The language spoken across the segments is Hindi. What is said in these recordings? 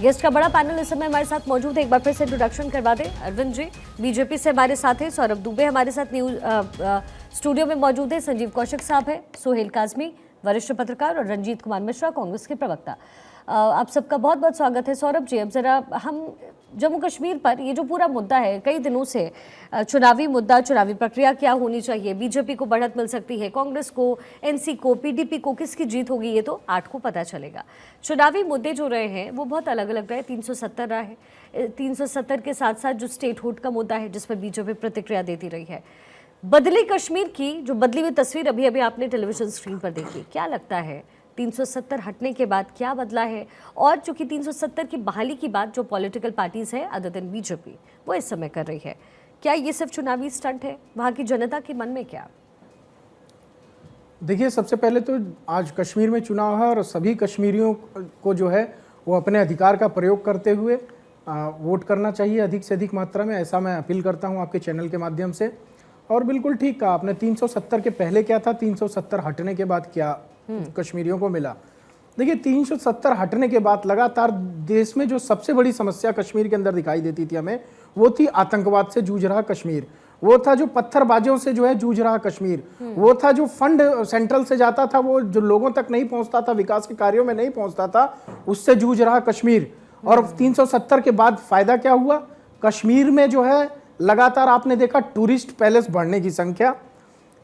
गेस्ट का बड़ा पैनल इस समय हमारे साथ मौजूद है। एक बार फिर से इंट्रोडक्शन करवा दें। अरविंद जी बीजेपी से हमारे साथ हैं, सौरभ दुबे हमारे साथ न्यूज स्टूडियो में मौजूद है, संजीव कौशिक साहब है, सोहेल काजमी वरिष्ठ पत्रकार और रंजीत कुमार मिश्रा कांग्रेस के प्रवक्ता। आप सबका बहुत बहुत स्वागत है। सौरभ जी, अब जरा हम जम्मू कश्मीर पर ये जो पूरा मुद्दा है कई दिनों से, चुनावी मुद्दा, चुनावी प्रक्रिया क्या होनी चाहिए, बीजेपी को बढ़त मिल सकती है, कांग्रेस को, एनसी को, पीडीपी को, किसकी जीत होगी ये तो 8 को पता चलेगा। चुनावी मुद्दे जो रहे हैं वो बहुत अलग अलग रहे। 370 रहा है, 370 के साथ साथ जो स्टेटहुड का मुद्दा है जिस पर बीजेपी प्रतिक्रिया देती रही है। बदली कश्मीर की जो बदली हुई तस्वीर अभी अभी आपने टेलीविजन स्क्रीन पर देखी, क्या लगता है 370 हटने के बाद क्या बदला है? और चूंकि 370 की बहाली की बात जो पॉलिटिकल पार्टीज है अदर देन बीजेपी वो इस समय कर रही है, क्या ये सिर्फ चुनावी स्टंट है? वहां की जनता के मन में क्या? देखिए, सबसे पहले तो आज कश्मीर में चुनाव है और सभी कश्मीरियों को जो है वो अपने अधिकार का प्रयोग करते हुए वोट करना चाहिए अधिक से अधिक मात्रा में। ऐसा मैं अपील करता हूं आपके चैनल के माध्यम से। और बिल्कुल ठीक कहा आपने, 370 के पहले क्या था, 370 हटने के बाद क्या कश्मीरियों को मिला। देखिए, 370 हटने के बाद लगातार देश में जो सबसे बड़ी समस्या कश्मीर के अंदर दिखाई देती थी हमें, वो थी आतंकवाद से जूझ रहा कश्मीर, वो था जो पत्थरबाजियों से जो है जूझ रहा कश्मीर, वो था जो फंड सेंट्रल से जाता था वो जो लोगों तक नहीं पहुंचता था, विकास के कार्यों में नहीं पहुंचता था, उससे जूझ रहा कश्मीर। और 370 के बाद फायदा क्या हुआ? कश्मीर में जो है लगातार आपने देखा टूरिस्ट पैलेस बढ़ने की संख्या।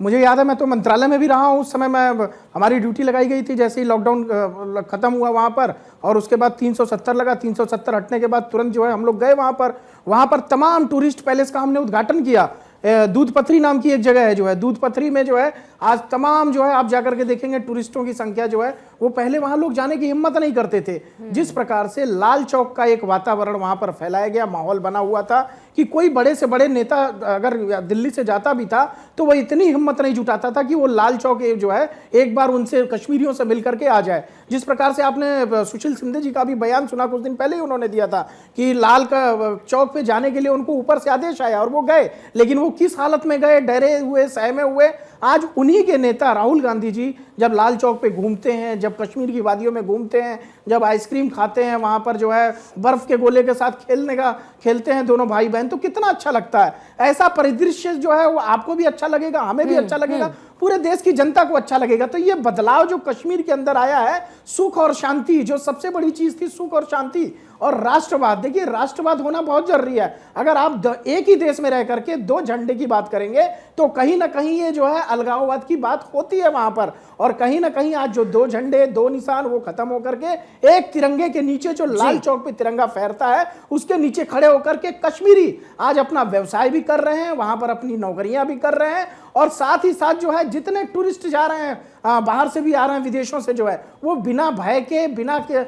मुझे याद है, मैं तो मंत्रालय में भी रहा हूँ उस समय, मैं हमारी ड्यूटी लगाई गई थी जैसे ही लॉकडाउन खत्म हुआ वहाँ पर, और उसके बाद 370 लगा। 370 हटने के बाद तुरंत जो है हम लोग गए वहाँ पर तमाम टूरिस्ट पैलेस का हमने उद्घाटन किया। दूध पथरी नाम की एक जगह है जो है, दूध पथरी में जो है आज तमाम जो है आप जाकर के देखेंगे टूरिस्टों की संख्या जो है वो पहले वहां लोग जाने की हिम्मत नहीं करते थे। जिस प्रकार से लाल चौक का एक वातावरण वहां पर फैलाया गया, माहौल बना हुआ था कि कोई बड़े से बड़े नेता अगर दिल्ली से जाता भी था तो वह इतनी हिम्मत नहीं जुटाता था कि वो लाल चौक जो है एक बार उनसे कश्मीरियों से मिलकर के आ जाए। जिस प्रकार से आपने सुशील शिंदे जी का भी बयान सुना, कुछ दिन पहले ही उन्होंने दिया था कि लाल का चौक पे जाने के लिए उनको ऊपर से आदेश आया और वो गए, लेकिन वो किस हालत में गए, डरे हुए, सहमे हुए। आज उन्हीं के नेता राहुल गांधी जी जब लाल चौक पे घूमते हैं, जब कश्मीर की वादियों में घूमते हैं, जब आइसक्रीम खाते हैं, वहां पर जो है बर्फ के गोले के साथ खेलते हैं दोनों भाई बहन, तो कितना अच्छा लगता है। ऐसा परिदृश्य जो है वो आपको भी अच्छा लगेगा, हमें भी अच्छा लगेगा, पूरे देश की जनता को अच्छा लगेगा। तो ये बदलाव जो कश्मीर के अंदर आया है, सुख और शांति, जो सबसे बड़ी चीज थी सुख और शांति और राष्ट्रवाद। देखिए, राष्ट्रवाद होना बहुत जरूरी है। अगर आप एक ही देश में रह करके 2 झंडे की बात करेंगे तो कहीं ना कहीं ये जो है अलगाववाद की बात होती है वहां पर। और कहीं ना कहीं आज जो 2 झंडे 2 निशान वो खत्म होकर के एक तिरंगे के नीचे जो लाल चौक पे तिरंगा फहरता है उसके नीचे खड़े होकर के कश्मीरी आज अपना व्यवसाय भी कर रहे हैं, वहां पर अपनी नौकरियां भी कर रहे हैं, और साथ ही साथ जो है जितने टूरिस्ट जा रहे हैं बाहर से भी आ रहे हैं, विदेशों से जो है वो बिना भय के, बिना के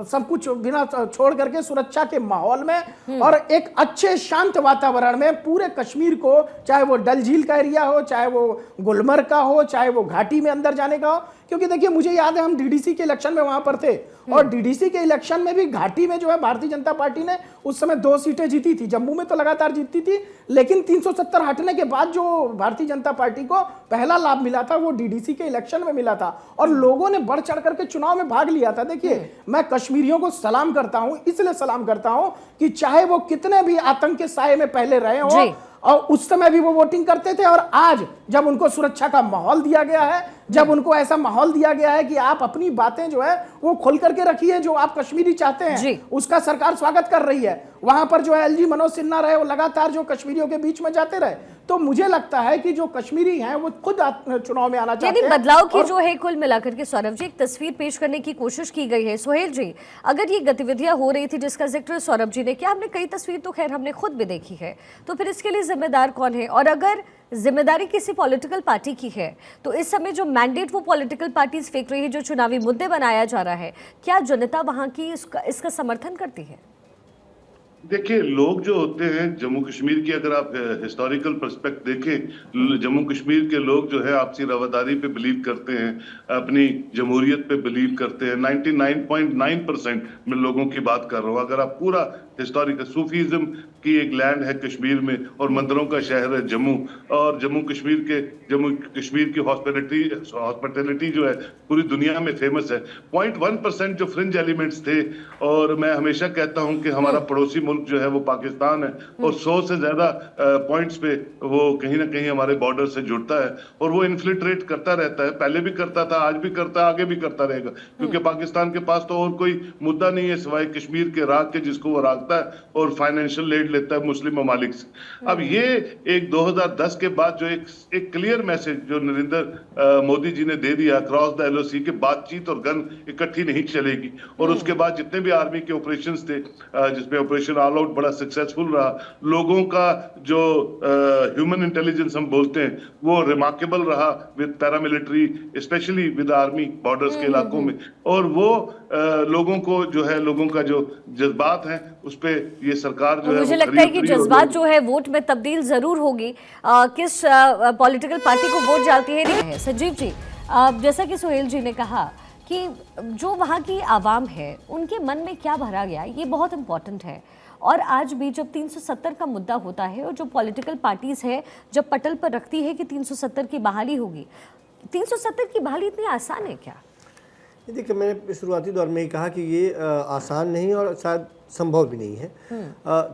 सब कुछ बिना छोड़ करके सुरक्षा के माहौल में और एक अच्छे शांत वातावरण में पूरे कश्मीर को, चाहे वो डल झील का एरिया हो, चाहे वो गुलमर्ग का हो, चाहे वो घाटी में अंदर जाने का हो। क्योंकि देखिए, मुझे याद है हम डीडीसी के इलेक्शन में वहां पर थे और डीडीसी के इलेक्शन में भी घाटी में जो है भारतीय जनता पार्टी ने उस समय 2 सीटें जीती थी। जम्मू में तो लगातार जीतती थी, लेकिन 370 हटने के बाद जो भारतीय जनता पार्टी को पहला लाभ मिला था वो डीडीसी के इलेक्शन में मिला था और लोगों ने बढ़ चढ़ करके चुनाव में भाग लिया था। देखिए, मैं कश्मीरियों को सलाम करता हूं, इसलिए सलाम करता हूं कि चाहे वो कितने भी आतंक के साए में पहले रहे हो और उस समय भी वो वोटिंग करते थे, और आज जब उनको सुरक्षा का माहौल दिया गया है, जब उनको ऐसा माहौल दिया गया है कि आप अपनी बातें जो है वो खोल करके रखिए, जो आप कश्मीरी चाहते हैं उसका सरकार स्वागत कर रही है। वहां पर जो है एलजी मनोज सिन्हा रहे, वो लगातार जो कश्मीरियों के बीच में जाते रहे। तो मुझे लगता है कि जो कश्मीरी हैं वो खुद चुनाव में आना चाहते हैं। बदलाव की जो है कुल मिलाकर के सौरभ जी एक तस्वीर पेश करने की कोशिश की गई है। सोहेल जी, अगर ये गतिविधियां हो रही थी जिसका जिक्र सौरभ जी ने किया, हमने कई तस्वीर तो खैर हमने खुद भी देखी है, तो फिर इसके लिए जिम्मेदार कौन है? और अगर जिम्मेदारी किसी पॉलिटिकल पार्टी की है तो इस समय जो मैंडेट वो पॉलिटिकल पार्टीज फेंक रही है, जो चुनावी मुद्दे बनाया जा रहा है, क्या जनता वहां की इसका समर्थन करती है? देखिए, लोग जो होते हैं जम्मू कश्मीर की, अगर आप हिस्टोरिकल पर्सपेक्ट देखें, जम्मू कश्मीर के लोग जो है आपसी रवादारी पे बिलीव करते हैं, अपनी जमहूरियत पे बिलीव करते हैं। 99.9% मैं लोगों की बात कर रहा हूँ। अगर आप पूरा हिस्टोरिकल, सूफीज्म की एक लैंड है कश्मीर में और मंदिरों का शहर है जम्मू, और जम्मू कश्मीर की हॉस्पिटैलिटी जो है पूरी दुनिया में फेमस है। 0.1% जो फ्रिंज एलिमेंट्स थे, और मैं हमेशा कहता हूं कि हमारा पड़ोसी मुल्क जो है वो पाकिस्तान है, और 100 से ज्यादा पॉइंट्स पे वो कहीं ना कहीं हमारे बॉर्डर से जुड़ता है, और वो इन्फिल्ट्रेट करता रहता है। पहले भी करता था, आज भी करता है, आगे भी करता रहेगा, क्योंकि पाकिस्तान के पास तो और कोई मुद्दा नहीं है सिवाय कश्मीर के राग के, जिसको वो रागता है और फाइनेंशियल एड लेता है मुस्लिम ममालिक से। अब ये एक 2010 के बाद जो एक क्लियर मैसेज जो नरेंद्र मोदी जी ने दे दिया, क्रॉस द LOC, के बातचीत और गन इकट्ठी नहीं चलेगी। और उसके बाद जितने भी आर्मी के ऑपरेशंस थे, जिसमें ऑपरेशन ऑल आउट बड़ा सक्सेसफुल रहा, लोगों का जो ह्यूमन इंटेलिजेंस हम बोलते हैं वो रिमार्केबल रहा with paramilitary, specially with army borders के इलाकों में। और वो लोगों को जो है, लोगों का जो जज्बात है उस पे ये सरकार जो है, मुझे लगता है कि जज्बात जो है वोट में तब्दील जरूर होगी। किस पॉलिटिकल पार्टी को वोट डालती है संजीव जी, जैसा कि सुहेल जी ने कहा कि जो वहाँ की आवाम है उनके मन में क्या भरा गया, ये बहुत इंपॉर्टेंट है। और आज भी जब 370 का मुद्दा होता है और जो पॉलिटिकल पार्टीज है जब पटल पर रखती है कि 370 की बहाली होगी, 370 की बहाली इतनी आसान है क्या? देखिए, मैंने शुरुआती दौर में ही कहा कि ये आसान नहीं और शायद संभव भी नहीं है।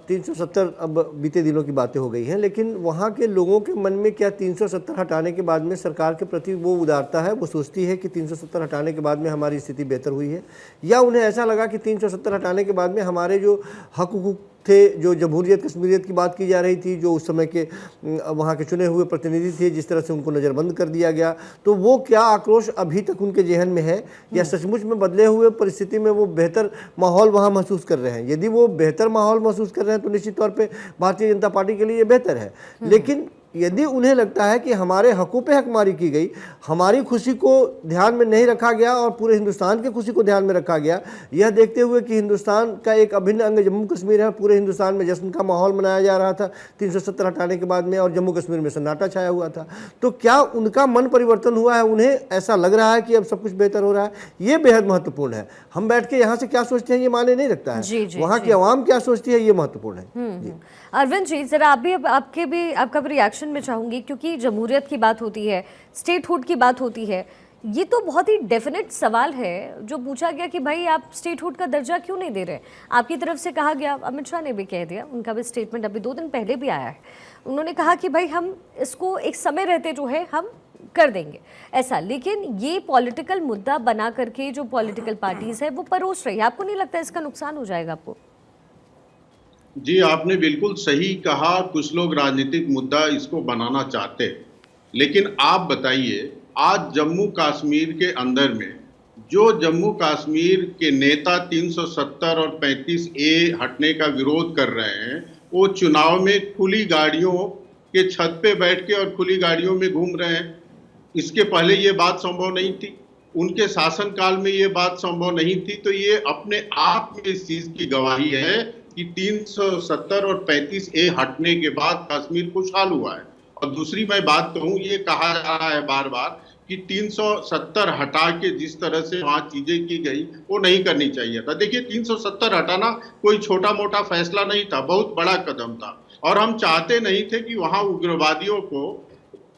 370 अब बीते दिनों की बातें हो गई हैं, लेकिन वहाँ के लोगों के मन में क्या 370 हटाने के बाद में सरकार के प्रति वो उदारता है, वो सोचती है कि 370 हटाने के बाद में हमारी स्थिति बेहतर हुई है, या उन्हें ऐसा लगा कि 370 हटाने के बाद में हमारे जो हक हुकूक थे, जो जमहूरियत कश्मीरियत की बात की जा रही थी, जो उस समय के वहाँ के चुने हुए प्रतिनिधि थे, जिस तरह से उनको नज़रबंद कर दिया गया, तो वो क्या आक्रोश अभी तक उनके जेहन में है, या सचमुच में बदले हुए परिस्थिति में वो बेहतर माहौल वहाँ महसूस कर रहे हैं? यदि वो बेहतर माहौल महसूस कर रहे हैं तो निश्चित तौर पे भारतीय जनता पार्टी के लिए ये बेहतर है। लेकिन यदि उन्हें लगता है कि हमारे हकों पे हकमारी की गई, हमारी खुशी को ध्यान में नहीं रखा गया और पूरे हिंदुस्तान की खुशी को ध्यान में रखा गया, यह देखते हुए कि हिंदुस्तान का एक अभिन्न अंग जम्मू कश्मीर है, पूरे हिंदुस्तान में जश्न का माहौल मनाया जा रहा था 370 हटाने के बाद में, और जम्मू कश्मीर में सन्नाटा छाया हुआ था, तो क्या उनका मन परिवर्तन हुआ है? उन्हें ऐसा लग रहा है कि अब सब कुछ बेहतर हो रहा है? ये बेहद महत्वपूर्ण है। हम बैठ के यहाँ से क्या सोचते हैं ये माने नहीं रखता है, वहाँ की आवाम क्या सोचती है ये महत्वपूर्ण है। अरविंद जी, जरा आपका भी रिएक्शन में चाहूंगी, क्योंकि जमहूरियत की बात होती है, स्टेटहुड की बात होती है, ये तो बहुत ही डेफिनेट सवाल है जो पूछा गया कि भाई आप स्टेटहुड का दर्जा क्यों नहीं दे रहे। आपकी तरफ से कहा गया, अमित शाह ने भी कह दिया, उनका भी स्टेटमेंट अभी 2 दिन पहले भी आया है, उन्होंने कहा कि भाई हम इसको एक समय रहते जो है हम कर देंगे ऐसा। लेकिन ये पॉलिटिकल मुद्दा बना करके जो पॉलिटिकल पार्टीज है वो परोस रही है, आपको नहीं लगता इसका नुकसान हो जाएगा आपको? जी, आपने बिल्कुल सही कहा, कुछ लोग राजनीतिक मुद्दा इसको बनाना चाहते हैं, लेकिन आप बताइए आज जम्मू कश्मीर के अंदर में जो जम्मू कश्मीर के नेता 370 और 35A हटने का विरोध कर रहे हैं, वो चुनाव में खुली गाड़ियों के छत पे बैठ के और खुली गाड़ियों में घूम रहे हैं। इसके पहले ये बात संभव नहीं थी, उनके शासनकाल में ये बात संभव नहीं थी। तो ये अपने आप में इस चीज की गवाही है कि 370 और 35A हटने के बाद कश्मीर खुशहाल हुआ है। और दूसरी मैं बात कहूँ, ये कहा जा रहा है बार बार कि 370 हटा के जिस तरह से वहाँ चीजें की गई वो नहीं करनी चाहिए था। देखिए, 370 हटाना कोई छोटा मोटा फैसला नहीं था, बहुत बड़ा कदम था, और हम चाहते नहीं थे कि वहाँ उग्रवादियों को,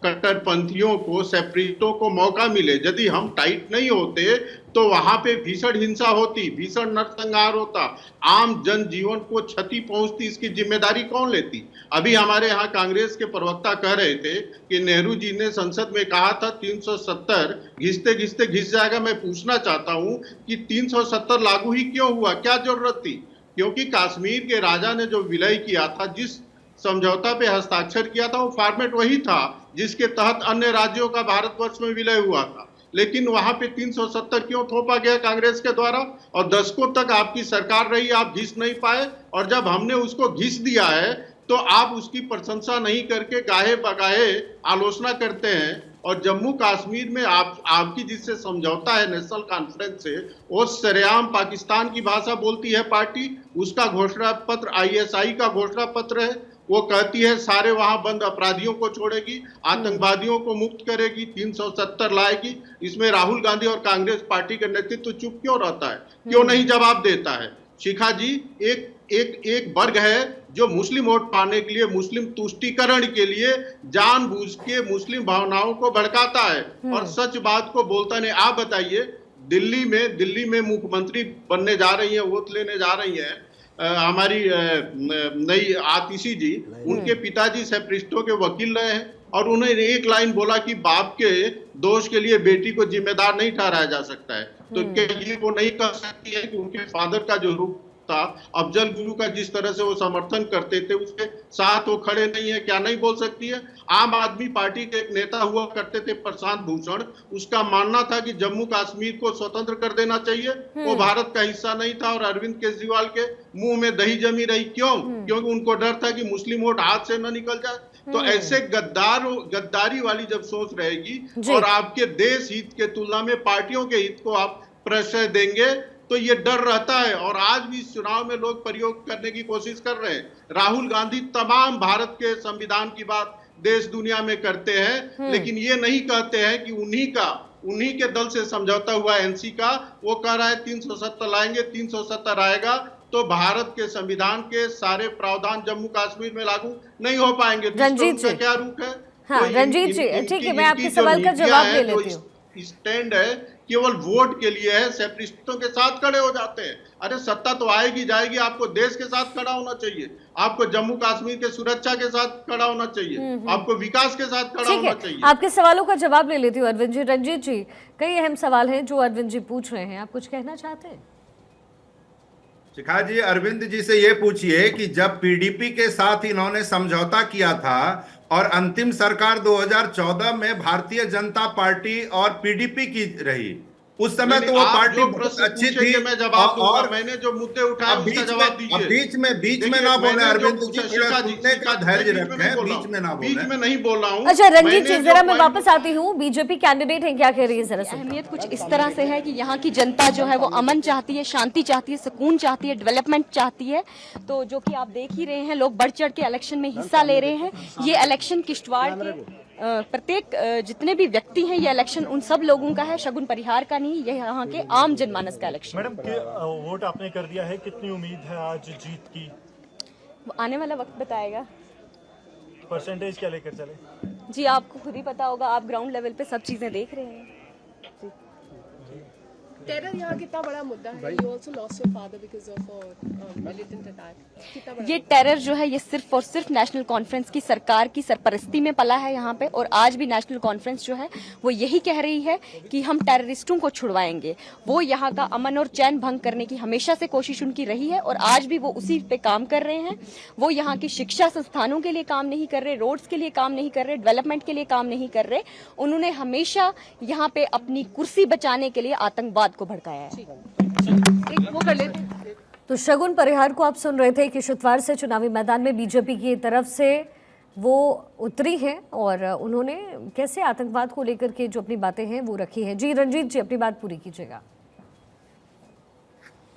कट्टरपंथियों को, सेपरेटिस्टों को मौका मिले। यदि हम टाइट नहीं होते तो वहां पे भीषण हिंसा होती, भीषण नरसंहार होता, आम जनजीवन को क्षति पहुंचती। इसकी जिम्मेदारी कौन लेती? अभी हमारे यहाँ कांग्रेस के प्रवक्ता कह रहे थे कि नेहरू जी ने संसद में कहा था 370 घिसते घिसते घिस जाएगा। मैं पूछना चाहता हूं कि 370 लागू ही क्यों हुआ, क्या जरूरत थी? क्योंकि कश्मीर के राजा ने जो विलय किया था, जिस समझौता पे हस्ताक्षर किया था, वो फॉर्मेट वही था जिसके तहत अन्य राज्यों का भारतवर्ष में विलय हुआ था। लेकिन वहां पे 370 क्यों थोपा गया कांग्रेस के द्वारा? और दशकों तक आपकी सरकार रही, आप घिस नहीं पाए, और जब हमने उसको घिस दिया है तो आप उसकी प्रशंसा नहीं करके गाहे बगाहे आलोचना करते हैं। और जम्मू कश्मीर में आपकी जिससे समझौता है नेशनल कॉन्फ्रेंस से, वो सरेआम पाकिस्तान की भाषा बोलती है पार्टी। उसका घोषणा पत्र आईएसआई का घोषणा पत्र है, वो कहती है सारे वहां बंद अपराधियों को छोड़ेगी, आतंकवादियों को मुक्त करेगी, 370 लाएगी। इसमें राहुल गांधी और कांग्रेस पार्टी का नेतृत्व चुप क्यों रहता है, क्यों नहीं जवाब देता है? शिखा जी, एक वर्ग है जो मुस्लिम वोट पाने के लिए, मुस्लिम तुष्टीकरण के लिए जानबूझ के मुस्लिम भावनाओं को भड़काता है और सच बात को बोलता नहीं। आप बताइए, दिल्ली में मुख्यमंत्री बनने जा रही है, वोट लेने जा रही है हमारी नई आतिशी जी, उनके पिताजी सेपरिस्टों के वकील रहे हैं और उन्हें एक लाइन बोला कि बाप के दोष के लिए बेटी को जिम्मेदार नहीं ठहराया जा सकता है। तो क्या ये वो नहीं कर सकती है कि उनके फादर का जो रूप था, अफजल गुरु का जिस तरह से वो समर्थन करते थे, उसके साथ वो खड़े नहीं है? क्या नहीं बोल सकती है? आम आदमी पार्टी के एक नेता हुआ करते थे प्रशांत भूषण, उसका मानना था कि जम्मू कश्मीर को स्वतंत्र कर देना चाहिए, वो भारत का हिस्सा नहीं था। और अरविंद केजरीवाल के मुंह में दही जमी रही, क्यों? क्योंकि उनको डर था कि मुस्लिम वोट हाथ से न निकल जाए। तो ऐसे गद्दारी वाली जब सोच रहेगी और आपके देश हित के तुलना में पार्टियों के हित को आप प्रश्रय देंगे, तो ये डर रहता है। और आज भी इस चुनाव में लोग प्रयोग करने की कोशिश कर रहे हैं। राहुल गांधी तमाम भारत के संविधान की बात देश दुनिया में करते हैं, लेकिन ये नहीं कहते हैं कि उन्हीं के दल से समझौता हुआ एनसी का, वो कह रहा है 370 लाएंगे, 370 आएगा तो भारत के संविधान के सारे प्रावधान जम्मू कश्मीर में लागू नहीं हो पाएंगे। रंजीत जी, क्या रुख है? हाँ, तो रंजीत जी, ठीक है, मैं आपके सवाल का जवाब ले लेती हूँ। स्टैंड है केवल वोट के लिए है, सेपरिस्टों के साथ खड़े हो जाते हैं। अरे सत्ता तो आएगी जाएगी, आपको देश के साथ खड़ा होना चाहिए, आपको जम्मू कश्मीर के सुरक्षा के साथ खड़ा होना चाहिए, आपको विकास के साथ खड़ा होना चाहिए। आपके सवालों का जवाब ले लेती हूँ अरविंद जी। रंजीत जी, कई अहम सवाल हैं जो अरविंद जी पूछ रहे हैं, आप कुछ कहना चाहते हैं? शिखा जी, अरविंद जी से ये पूछिए कि जब पीडीपी के साथ इन्होंने समझौता किया था और अंतिम सरकार 2014 में भारतीय जनता पार्टी और पीडीपी की रही, उस समय तो वो पार्टी बहुत अच्छी थी। मैं जवाब दूंगा, मैंने जो मुद्दे उठाए उसका जवाब दीजिए। बीच में ना बोले अरविंद जी, सुनने का धैर्य रखें, बीच में ना बोले। बीच में नहीं बोल रहा हूँ। अच्छा रंजीत जी, जरा मैं वापस आती हूँ, बीजेपी कैंडिडेट हैं, क्या कह रही है जरा सुनिए। अहमियत कुछ इस तरह से है कि यहाँ की जनता जो है वो अमन चाहती है, शांति चाहती है, सुकून चाहती है, डेवलपमेंट चाहती है। तो जो कि आप देख ही रहे हैं, लोग बढ़ चढ़ के इलेक्शन में हिस्सा ले रहे हैं। ये इलेक्शन किश्तवाड़ के प्रत्येक जितने भी व्यक्ति हैं, ये इलेक्शन उन सब लोगों का है, शगुन परिहार का नहीं। ये यहाँ के आम जनमानस का इलेक्शन। मैडम, वोट आपने कर दिया है, कितनी उम्मीद है आज जीत की? आने वाला वक्त बताएगा। परसेंटेज क्या लेकर चले? जी आपको खुद ही पता होगा, आप ग्राउंड लेवल पे सब चीजें देख रहे हैं। टेरर यहाँ कितना बड़ा मुद्दा है? You also lost your father because of a militant attack. कितना बड़ा ये टेरर जो है, ये सिर्फ और सिर्फ नेशनल कॉन्फ्रेंस की सरकार की सरपरस्ती में पला है यहाँ पे। और आज भी नेशनल कॉन्फ्रेंस जो है वो यही कह रही है कि हम टेररिस्टों को छुड़वाएंगे। वो यहाँ का अमन और चैन भंग करने की हमेशा से कोशिश उनकी रही है और आज भी वो उसी पे काम कर रहे हैं। वो यहाँ की शिक्षा संस्थानों के लिए काम नहीं कर रहे, रोड्स के लिए काम नहीं कर रहे, डेवलपमेंट के लिए काम नहीं कर रहे। उन्होंने हमेशा यहाँ पे अपनी कुर्सी बचाने के लिए आतंकवाद को भड़काया है। एक वो कर लेते। तो शगुन परिहार को आप सुन रहे थे कि किश्तवाड़ से चुनावी मैदान में बीजेपी की तरफ से वो उतरी हैं और उन्होंने कैसे आतंकवाद को लेकर के जो अपनी बातें हैं वो रखी हैं। जी रंजीत जी, अपनी बात पूरी कीजिएगा।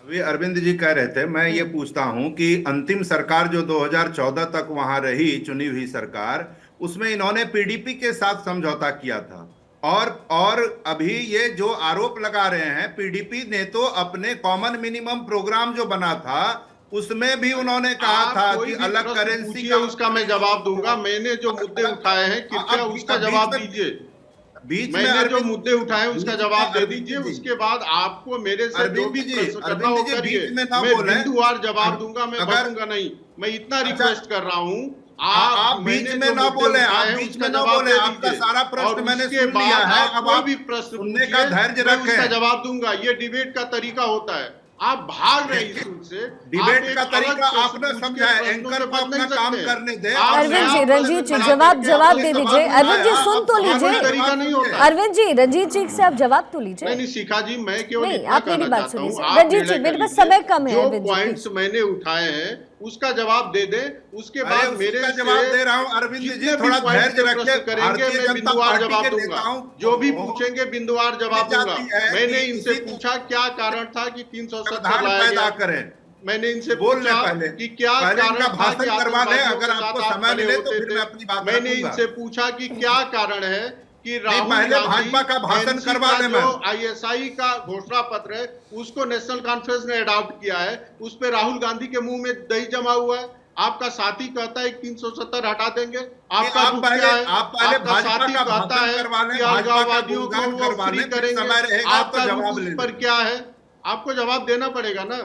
अभी अरविंद जी कह रहे थे, मैं ये पूछता हूं कि अंतिम सरकार जो 2014 तक वहां रही, चुनी हुई सरकार, उसमें इन्होंने पीडीपी के साथ समझौता किया था। और अभी ये जो आरोप लगा रहे हैं, पीडीपी ने तो अपने कॉमन मिनिमम प्रोग्राम जो बना था उसमें भी उन्होंने कहा था कि अलग करेंसी का, उसका मैं जवाब दूंगा। मैंने जो मुद्दे उठाए हैं, कृपया उसका जवाब दीजिए। मैंने जो मुद्दे उठाए उसका जवाब दे दीजिए, उसके बाद आपको मेरे से जो भी प्रश्न करना हो करिए। मैं बिंदुवार जवाब दूंगा, मैं भरूंगा नहीं। मैं इतना रिक्वेस्ट कर रहा हूँ, आप बीच में ना बोले, आप बीच में ना बोले। आपका सारा प्रश्न मैंने सुन लिया है, अब आप भी प्रश्न सुनने का धैर्य रखें। उसका जवाब दूंगा। ये डिबेट का तरीका होता है, आप भाग रहे हैं इससे। डिबेट का तरीका आपने समझा है, एंकर को अपना काम करने दे। अरविंद जी, रंजीत जी, जवाब दे दीजिए। अरविंद जी सुन तो लीजिए। अरविंद जी, रंजीत जी से आप जवाब तो लीजिए। नहीं शिखा जी, मैं केवल आप मेरी बात सुनिए। रंजीत जी, मेरे पास समय कम है। जो पॉइंट्स मैंने उठाए हैं उसका जवाब दे दें। उसके बाद मेरे का जवाब दे रहा हूं अरविंद जी, थोड़ा धैर्य रखिए। करेंगे मैं बिंदुवार जवाब दूंगा, जो भी पूछेंगे बिंदुवार जवाब दूंगा। मैंने इनसे पूछा क्या कारण था कि 370 लाया गया, करें। मैंने इनसे बोलने पूछा पहले कि क्या पहले कारण इनका था भाषण कि करवा लें, आतंकवादियों अगर के आपको साथ समय आप मिले खड़े तो फिर होते मैं थे। अपनी बात मैंने रखूंगा। इनसे पूछा कि क्या कारण है कि राहुल पहले गांधी भाजपा का भाषण NC करवा का लें जो मैम। ISI का घोषणा पत्र है उसको नेशनल कॉन्फ्रेंस ने अडॉप्ट किया है, उस पे राहुल गांधी के मुंह में दही जमा हुआ है। आपका साथी कहता है 370 हटा देंगे, आपका आप रुख पहले क्या है? भाजपा आपका साथी का कहता भाषण है करवा लें, कि भाजपा का अलगाववादियों को गुणगान वो करवा फ्री लें, फिर करेंगे। समय रहेगा तो आपका रुख जवाब उस ले पर लें। क्या है? आपको जवाब देना पड़ेगा ना।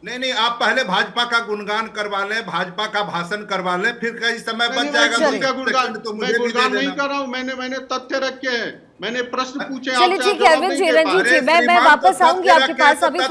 नहीं, आप पहले भाजपा का गुणगान करवा लें, भाजपा का भाषण करवा लें, फिर कई समय बच जाएगा। मैं किसी का गुणगान तो मैं मुझे भी दे गुणगान नहीं देना। कर रहा हूं। मैंने तथ्य रखे हैं, मैंने प्रश्न पूछे, चलिए आपसे ठीक है जवाब अरविंद नहीं जी, दे पा रंजीत रहे। जी, मैं श्रीमान, वापस तो आऊंगी तथ्य आपके रखे पास तो अभी